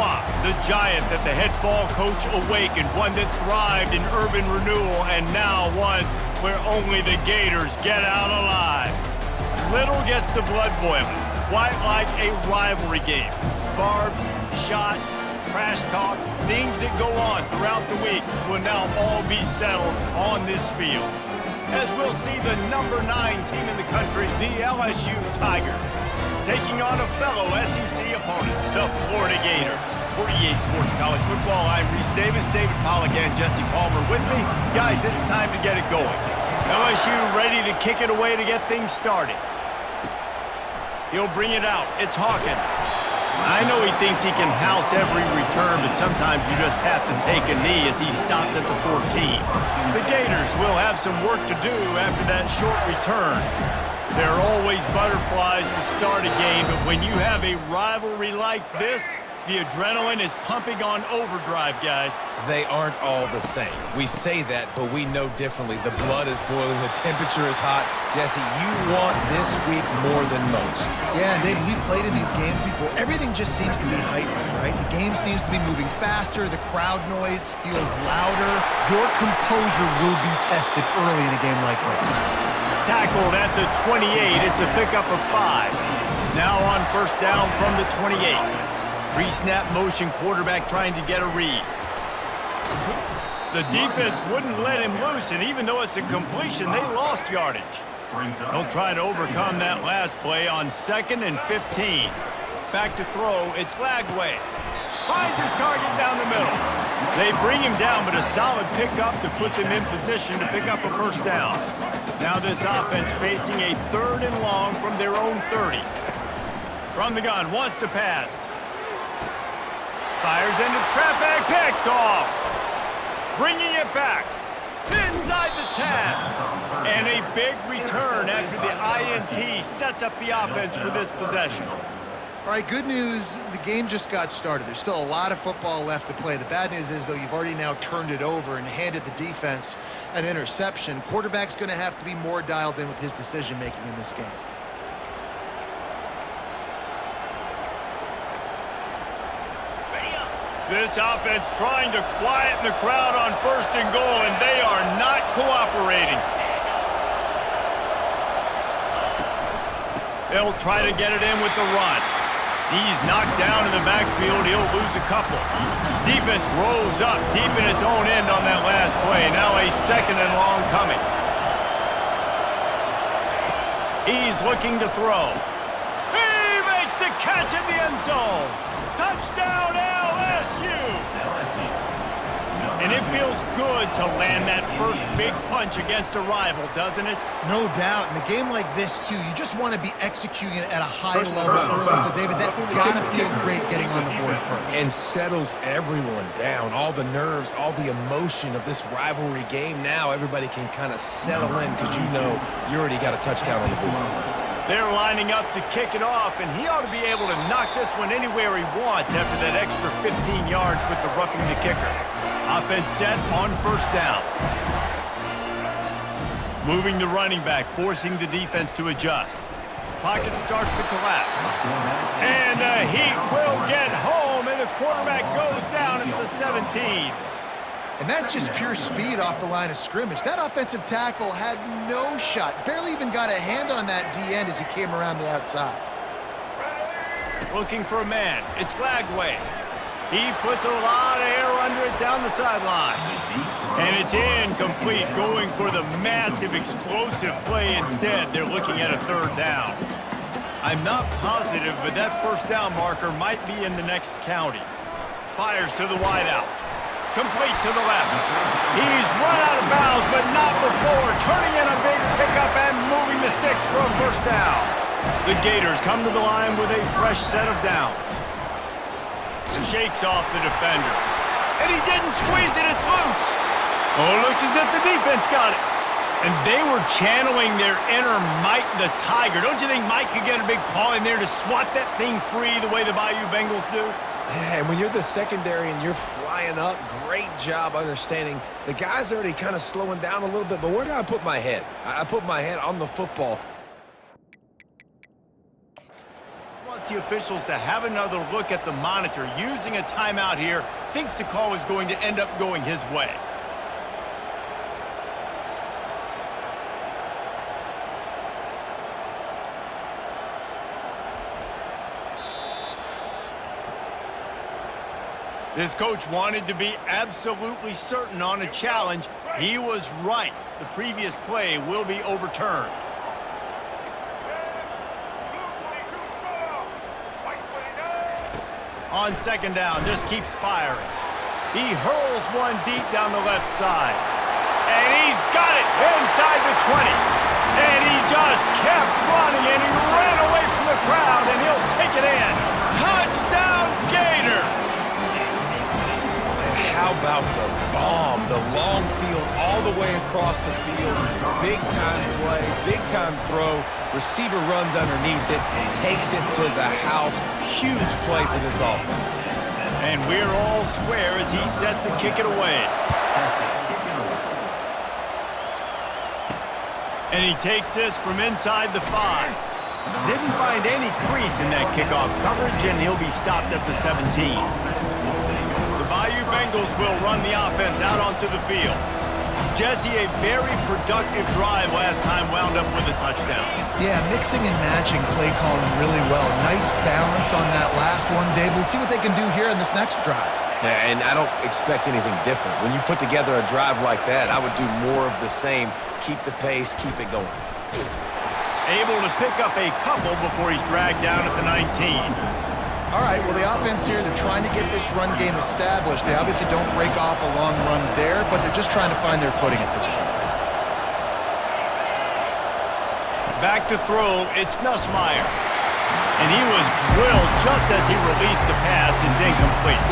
swamp, the giant that the head ball coach awakened, one that thrived in urban renewal, and now one where only the Gators get out alive. Little gets the blood boiling, quite like a rivalry game. Barbs, shots, trash talk, things that go on throughout the week will now all be settled on this field. As we'll see the number 9 team in the country, the LSU Tigers, taking on a fellow SEC opponent, the Florida Gators. For EA Sports College Football, I'm Reese Davis, David Pollack, and Jesse Palmer with me. Guys, it's time to get it going. LSU ready to kick it away to get things started. He'll bring it out. It's Hawkins. I know he thinks he can house every return, but sometimes you just have to take a knee as he stopped at the 14. The Gators will have some work to do after that short return. There are always butterflies to start a game, but when you have a rivalry like this, the adrenaline is pumping on overdrive, guys. They aren't all the same. We say that, but we know differently. The blood is boiling. The temperature is hot. Jesse, you want this week more than most. Yeah, and David, we played in these games before. Everything just seems to be heightened, right? The game seems to be moving faster. The crowd noise feels louder. Your composure will be tested early in a game like this. Tackled at the 28. It's a pickup of 5. Now on first down from the 28. Pre-snap motion, quarterback trying to get a read. The defense wouldn't let him loose, and even though it's a completion, they lost yardage. They'll try to overcome that last play on 2nd and 15. Back to throw, it's Lagway. Finds his target down the middle. They bring him down, but a solid pickup to put them in position to pick up a first down. Now this offense facing a 3rd and long from their own 30. From the gun, wants to pass. Fires into traffic, picked off. Bringing it back. Inside the 10. And a big return after the INT sets up the offense for this possession. All right, good news, the game just got started. There's still a lot of football left to play. The bad news is, though, you've already now turned it over and handed the defense an interception. Quarterback's going to have to be more dialed in with his decision-making in this game. This offense trying to quieten the crowd on 1st and goal, and they are not cooperating. They'll try to get it in with the run. He's knocked down in the backfield. He'll lose a couple. Defense rolls up deep in its own end on that last play. Now a 2nd and long coming. He's looking to throw. He makes the catch in the end zone. Touchdown, LSU! And it feels good to land that first big punch against a rival, doesn't it? No doubt. In a game like this, too, you just want to be executing it at a high level early. So, David, that's got to feel great getting on the board first. And settles everyone down. All the nerves, all the emotion of this rivalry game. Now everybody can kind of settle in because you know you already got a touchdown on the board. They're lining up to kick it off, and he ought to be able to knock this one anywhere he wants after that extra 15 yards with the roughing the kicker. Offense set on first down. Moving the running back, forcing the defense to adjust. Pocket starts to collapse. And the Heat will get home, and the quarterback goes down at the 17. And that's just pure speed off the line of scrimmage. That offensive tackle had no shot. Barely even got a hand on that D-end as he came around the outside. Looking for a man. It's Lagway. He puts a lot of air under it down the sideline. And it's incomplete, going for the massive explosive play instead. They're looking at a 3rd down. I'm not positive, but that first down marker might be in the next county. Fires to the wideout. Complete to the left. He's run out of bounds, but not before turning in a big pickup and moving the sticks for a first down. The Gators come to the line with a fresh set of downs. Shakes off the defender. And he didn't squeeze it, it's loose. Oh, it looks as if the defense got it. And they were channeling their inner Mike the Tiger. Don't you think Mike could get a big paw in there to swat that thing free the way the Bayou Bengals do? Yeah, and when you're the secondary and you're flying up, great job understanding. The guy's already kind of slowing down a little bit, but where do I put my head? I put my head on the football. the officials to have another look at the monitor. Using a timeout here, thinks the call is going to end up going his way. This coach wanted to be absolutely certain on a challenge. He was right. The previous play will be overturned. On second down, just keeps firing. He hurls one deep down the left side. And he's got it inside the 20. And he just kept running, and he ran away from the crowd, and he'll take it in. Touchdown, Gators! How about the bomb, the long field all the way across the field, big-time play, big-time throw, receiver runs underneath it, takes it to the house, huge play for this offense. And we're all square as he's set to kick it away. And he takes this from inside the 5. Didn't find any crease in that kickoff coverage, and he'll be stopped at the 17. Bayou Bengals will run the offense out onto the field. Jesse, a very productive drive last time wound up with a touchdown. Yeah, mixing and matching play calling really well. Nice balance on that last one, Dave. Let's see what they can do here in this next drive. Yeah, and I don't expect anything different. When you put together a drive like that, I would do more of the same. Keep the pace, keep it going. Able to pick up a couple before he's dragged down at the 19. All right, well, the offense here, they're trying to get this run game established. They obviously don't break off a long run there, but they're just trying to find their footing at this point. Back to throw, it's Nussmeier. And he was drilled just as he released the pass. It's incomplete.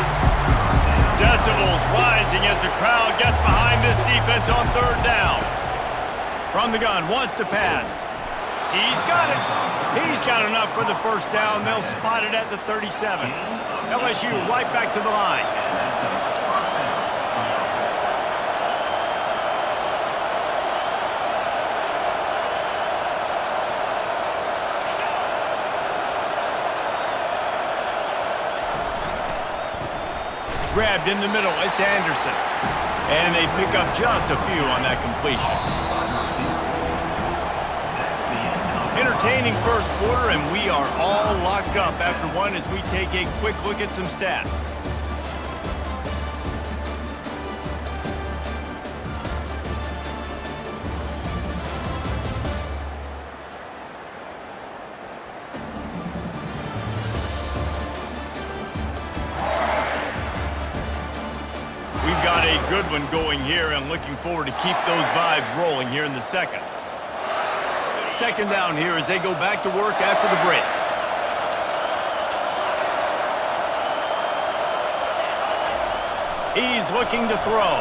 Decibels rising as the crowd gets behind this defense on third down. From the gun, wants to pass. He's got it. He's got enough for the first down. They'll spot it at the 37. LSU right back to the line. Grabbed in the middle. It's Anderson. And they pick up just a few on that completion. Entertaining first quarter, and we are all locked up after one as we take a quick look at some stats. We've got a good one going here, and looking forward to keep those vibes rolling here in the second. Second down here as they go back to work after the break. He's looking to throw.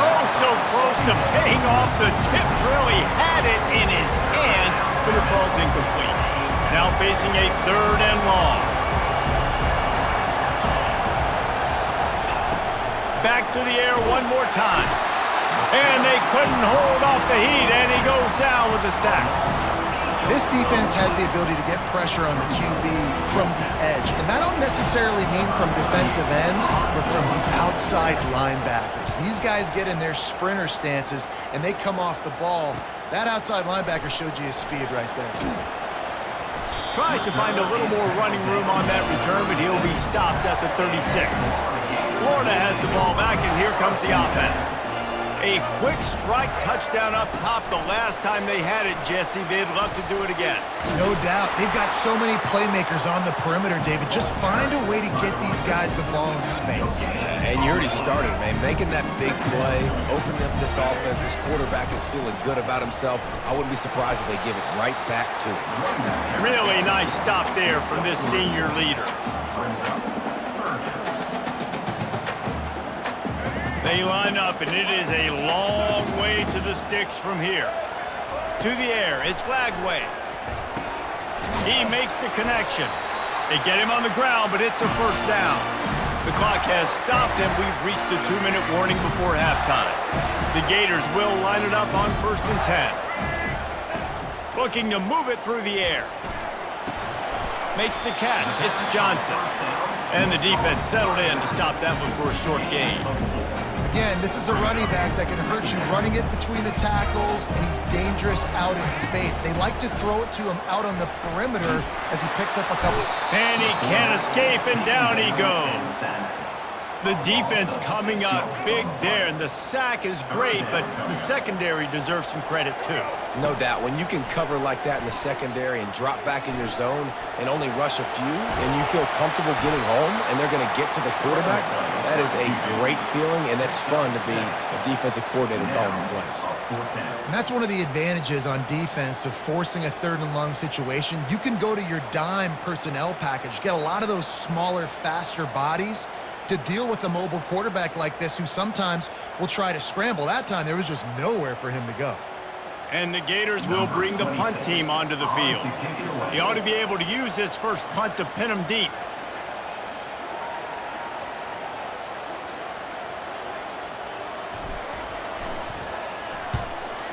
Oh, so close to paying off the tip drill. He had it in his hands, but it falls incomplete. Now facing a third and long. Back to the air one more time. And they couldn't hold off the heat, and he goes down with a sack. This defense has the ability to get pressure on the QB from the edge. And that don't necessarily mean from defensive ends, but from the outside linebackers. These guys get in their sprinter stances, and they come off the ball. That outside linebacker showed you his speed right there. Tries to find a little more running room on that return, but he'll be stopped at the 36. Florida has the ball back, and here comes the offense. A quick strike touchdown up top the last time they had it, Jesse. They'd love to do it again. No doubt. They've got so many playmakers on the perimeter, David. Just find a way to get these guys the ball in space. And you already started, man. Making that big play, opening up this offense. This quarterback is feeling good about himself. I wouldn't be surprised if they give it right back to him. Really nice stop there from this senior leader. They line up, and it is a long way to the sticks from here. To the air, it's Lagway. He makes the connection. They get him on the ground, but it's a first down. The clock has stopped, and we've reached the 2-minute warning before halftime. The Gators will line it up on 1st and 10. Looking to move it through the air. Makes the catch. It's Johnson. And the defense settled in to stop that one for a short gain. Again, this is a running back that can hurt you running it between the tackles, and he's dangerous out in space. They like to throw it to him out on the perimeter as he picks up a couple. And he can't escape, and down he goes. The defense coming up big there, and the sack is great, but the secondary deserves some credit too. No doubt. When you can cover like that in the secondary and drop back in your zone and only rush a few, and you feel comfortable getting home, and they're going to get to the quarterback, that is a great feeling, and it's fun to be a defensive coordinator calling the plays. And that's one of the advantages on defense of forcing a third and long situation. You can go to your dime personnel package, get a lot of those smaller, faster bodies to deal with a mobile quarterback like this who sometimes will try to scramble. That time, there was just nowhere for him to go. And the Gators will bring the punt team onto the field. He ought to be able to use this first punt to pin him deep.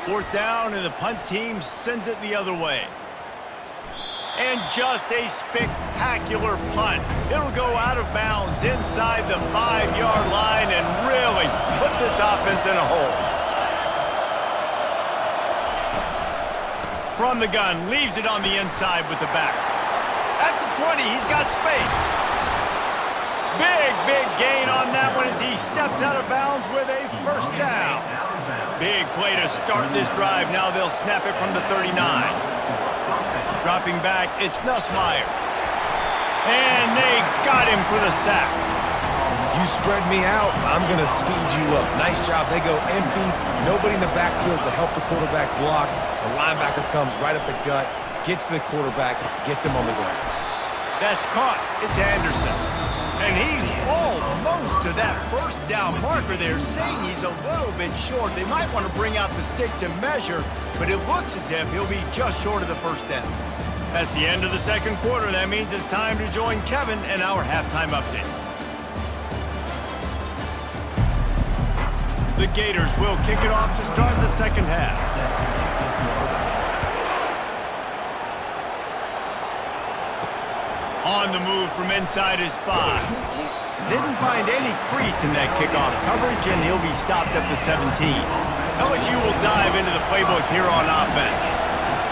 Fourth down, and the punt team sends it the other way. And just a spectacular punt. It'll go out of bounds inside the 5-yard line and really put this offense in a hole. From the gun, leaves it on the inside with the back. At the 20, he's got space. Big gain on that one as he steps out of bounds with a first down. Big play to start this drive. Now they'll snap it from the 39. Dropping back, it's Nussmeier. And they got him for the sack. You spread me out, I'm going to speed you up. Nice job. They go empty. Nobody in the backfield to help the quarterback block. The linebacker comes right up the gut, gets to the quarterback, gets him on the ground. That's caught. It's Anderson. And he's almost to that first down marker there, saying he's a little bit short. They might want to bring out the sticks and measure, but it looks as if he'll be just short of the first down. That's the end of the second quarter. That means it's time to join Kevin and our halftime update. The Gators will kick it off to start the second half. On the move from inside his 5. Didn't find any crease in that kickoff coverage, and he'll be stopped at the 17. LSU will dive into the playbook here on offense.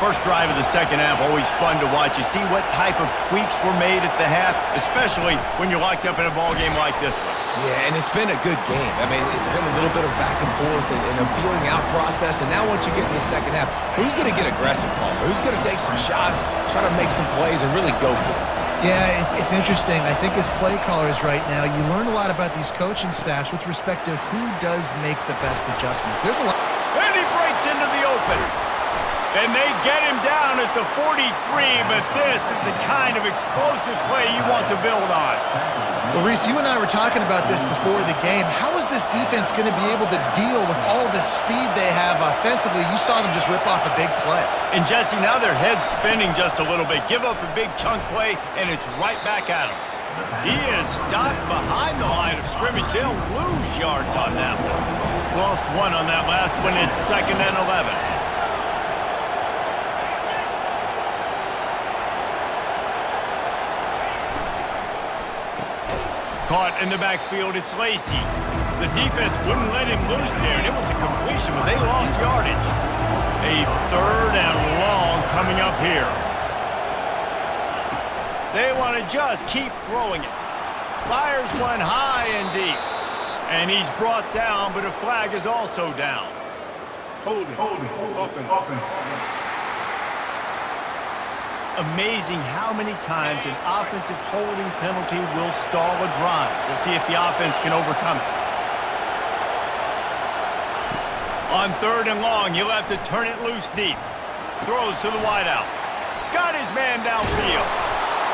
First drive of the second half, always fun to watch. You see what type of tweaks were made at the half, especially when you're locked up in a ball game like this one. Yeah, and it's been a good game. I mean, it's been a little bit of back and forth and a feeling out process. And now once you get in the second half, who's going to get aggressive, Paul? Who's going to take some shots, try to make some plays, and really go for it? Yeah, it's interesting. I think as play callers right now, you learn a lot about these coaching staffs with respect to who does make the best adjustments. There's a lot. And he breaks into the open. And they get him down at the 43, but this is the kind of explosive play you want to build on. Well, Reese, you and I were talking about this before the game. How is this defense going to be able to deal with all the speed they have offensively? You saw them just rip off a big play. And Jesse, now their head's spinning just a little bit. Give up a big chunk play, and it's right back at him. He is stopped behind the line of scrimmage. They'll lose yards on that one. Lost one on that last one. It's 2nd and 11. Caught in the backfield, it's Lacey. The defense wouldn't let him loose there, and it was a completion, but they lost yardage. A 3rd and long coming up here. They want to just keep throwing it. Fires one high and deep. And he's brought down, but a flag is also down. Hold it. Offense. Amazing how many times an offensive holding penalty will stall a drive. We'll see if the offense can overcome it. On 3rd and long, he'll have to turn it loose deep. Throws to the wideout. Got his man downfield.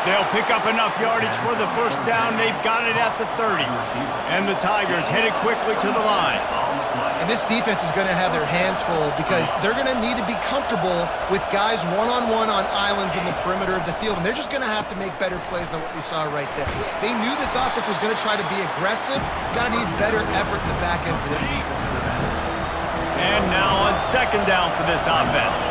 They'll pick up enough yardage for the first down. They've got it at the 30. And the Tigers headed quickly to the line. And this defense is going to have their hands full because they're going to need to be comfortable with guys one-on-one on islands in the perimeter of the field. And they're just going to have to make better plays than what we saw right there. They knew this offense was going to try to be aggressive. Got to need better effort in the back end for this defense moving forward. And now on 2nd down for this offense.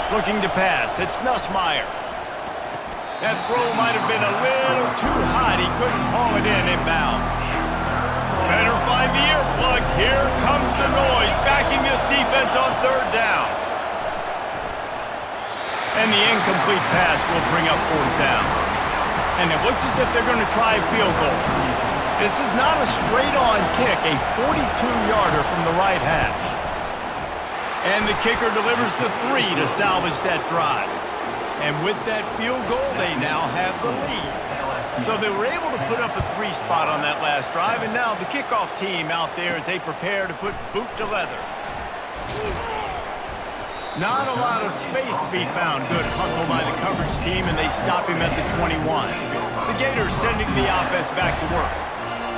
Looking to pass. It's Nussmeier. That throw might have been a little too hot. He couldn't haul it in inbounds. Better find the earplugs. Here comes the noise, backing this defense on third down. And the incomplete pass will bring up fourth down. And it looks as if they're going to try a field goal. This is not a straight-on kick, a 42-yarder from the right hash. And the kicker delivers the 3 to salvage that drive. And with that field goal, they now have the lead. So they were able to put up a 3 spot on that last drive, and now the kickoff team out there as they prepare to put boot to leather. Not a lot of space to be found. Good hustle by the coverage team, and they stop him at the 21. The Gators sending the offense back to work.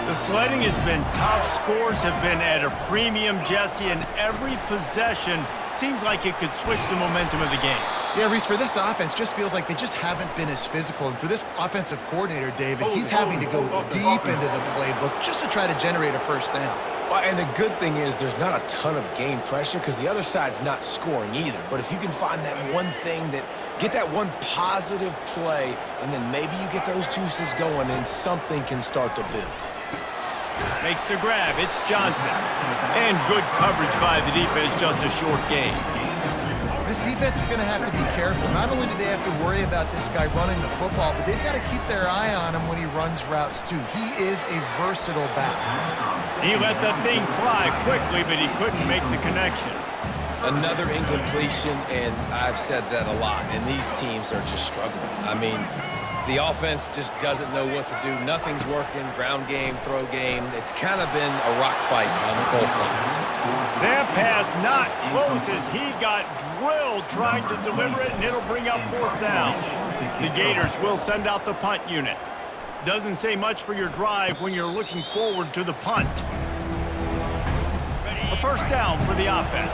The sledding has been tough. Scores have been at a premium, Jesse, and every possession seems like it could switch the momentum of the game. Yeah, Reese, for this offense, just feels like they just haven't been as physical. And for this offensive coordinator, David, he's having to go deep into the playbook just to try to generate a first down. Well, and the good thing is there's not a ton of game pressure because the other side's not scoring either. But if you can find that one thing get that one positive play, and then maybe you get those juices going and something can start to build. Makes the grab. It's Johnson. And good coverage by the defense, just a short gain. This defense is going to have to be careful. Not only do they have to worry about this guy running the football, but they've got to keep their eye on him when he runs routes, too. He is a versatile back. He let that thing fly quickly, but he couldn't make the connection. Another incompletion, and I've said that a lot, and these teams are just struggling. I mean, the offense just doesn't know what to do. Nothing's working, ground game, throw game. It's kind of been a rock fight on both sides. That pass not close as he got drilled trying to deliver it, and it'll bring up fourth down. The Gators will send out the punt unit. Doesn't say much for your drive when you're looking forward to the punt. A first down for the offense.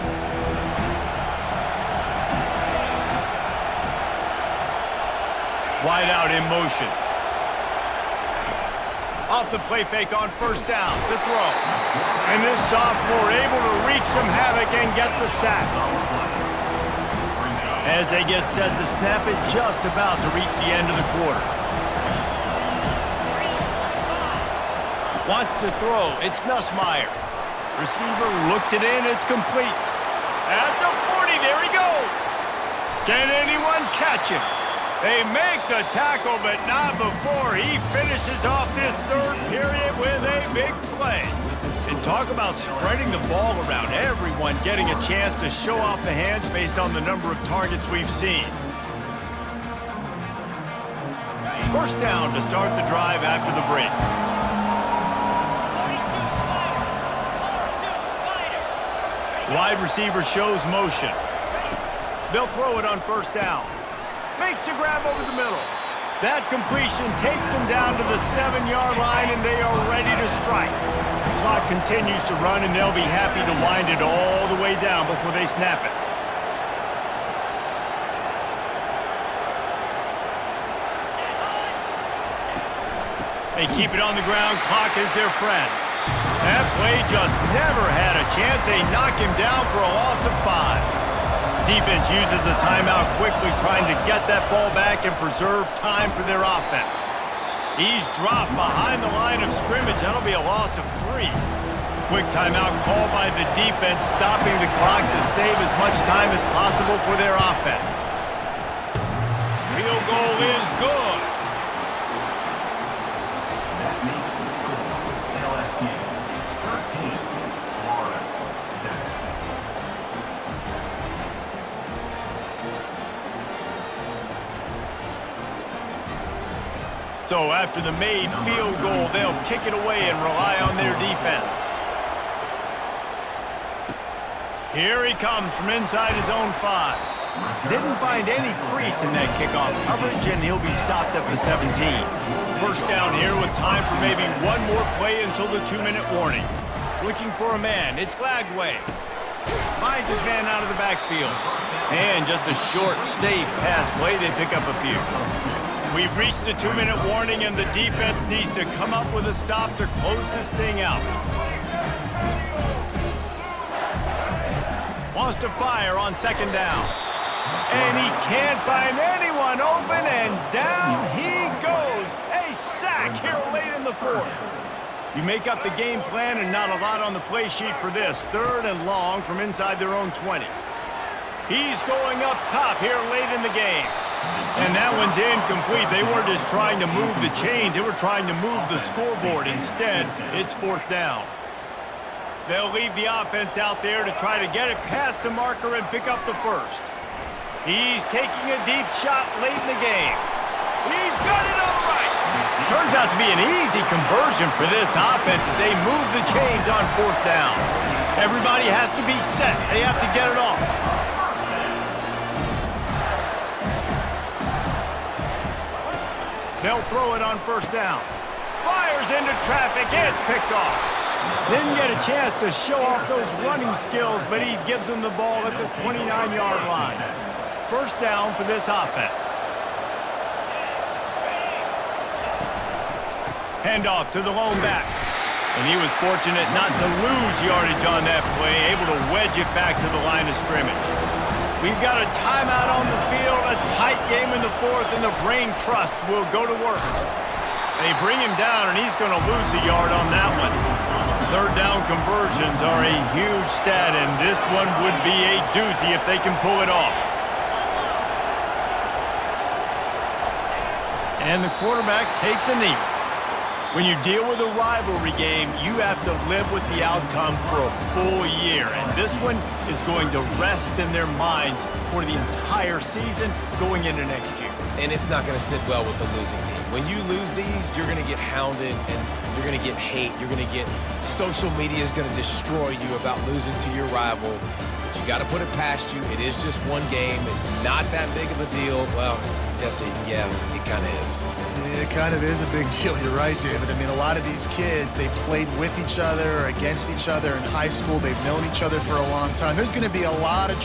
Wide out in motion. Off the play fake on first down, the throw. And this sophomore able to wreak some havoc and get the sack. As they get set to snap it, just about to reach the end of the quarter. Wants to throw, it's Nussmeier. Receiver looks it in, it's complete. At the 40, there he goes. Can anyone catch him? They make the tackle, but not before he finishes off this third period with a big play. And talk about spreading the ball around, everyone getting a chance to show off the hands based on the number of targets we've seen. First down to start the drive after the break. Wide receiver shows motion. They'll throw it on first down. Makes the grab over the middle. That completion takes them down to the 7-yard line, and they are ready to strike. The clock continues to run, and they'll be happy to wind it all the way down before they snap it. They keep it on the ground. Clock is their friend. That play just never had a chance. They knock him down for a loss of 5. Defense uses a timeout quickly, trying to get that ball back and preserve time for their offense. He's dropped behind the line of scrimmage. That'll be a loss of 3. Quick timeout call by the defense, stopping the clock to save as much time as possible for their offense. Field goal is good. That makes the score LSU 13, Florida 7. So after the made field goal, they'll kick it away and rely on their defense. Here he comes from inside his own 5. Didn't find any crease in that kickoff coverage, and he'll be stopped at the 17. First down here with time for maybe one more play until the 2-minute warning. Looking for a man, it's Glagway. Finds his man out of the backfield. And just a short, safe pass play, they pick up a few. We've reached the 2-minute warning, and the defense needs to come up with a stop to close this thing out. Wants to fire on second down. And he can't find anyone open, and down he goes. A sack here late in the fourth. You make up the game plan and not a lot on the play sheet for this. 3rd and long from inside their own 20. He's going up top here late in the game. And that one's incomplete. They weren't just trying to move the chains. They were trying to move the scoreboard. Instead, it's 4th down. They'll leave the offense out there to try to get it past the marker and pick up the first. He's taking a deep shot late in the game. He's got it all right. Turns out to be an easy conversion for this offense as they move the chains on 4th down. Everybody has to be set. They have to get it off. They'll throw it on 1st down. Fires into traffic, and it's picked off. Didn't get a chance to show off those running skills, but he gives them the ball at the 29-yard line. 1st down for this offense. Handoff to the lone back. And he was fortunate not to lose yardage on that play, able to wedge it back to the line of scrimmage. We've got a timeout on the field, a tight game in the 4th, and the brain trust will go to work. They bring him down, and he's going to lose a yard on that one. 3rd down conversions are a huge stat, and this one would be a doozy if they can pull it off. And the quarterback takes a knee. When you deal with a rivalry game, you have to live with the outcome for a full year. And this one is going to rest in their minds for the entire season going into next year. And it's not going to sit well with the losing team. When you lose these, you're going to get hounded and you're going to get hate. You're going to get social media is going to destroy you about losing to your rival. But you got to put it past you. It is just one game. It's not that big of a deal. Well, Jesse, yeah, it kind of is. It kind of is a big deal. You're right, David. I mean, a lot of these kids, they played with each other, against each other in high school. They've known each other for a long time. There's going to be a lot of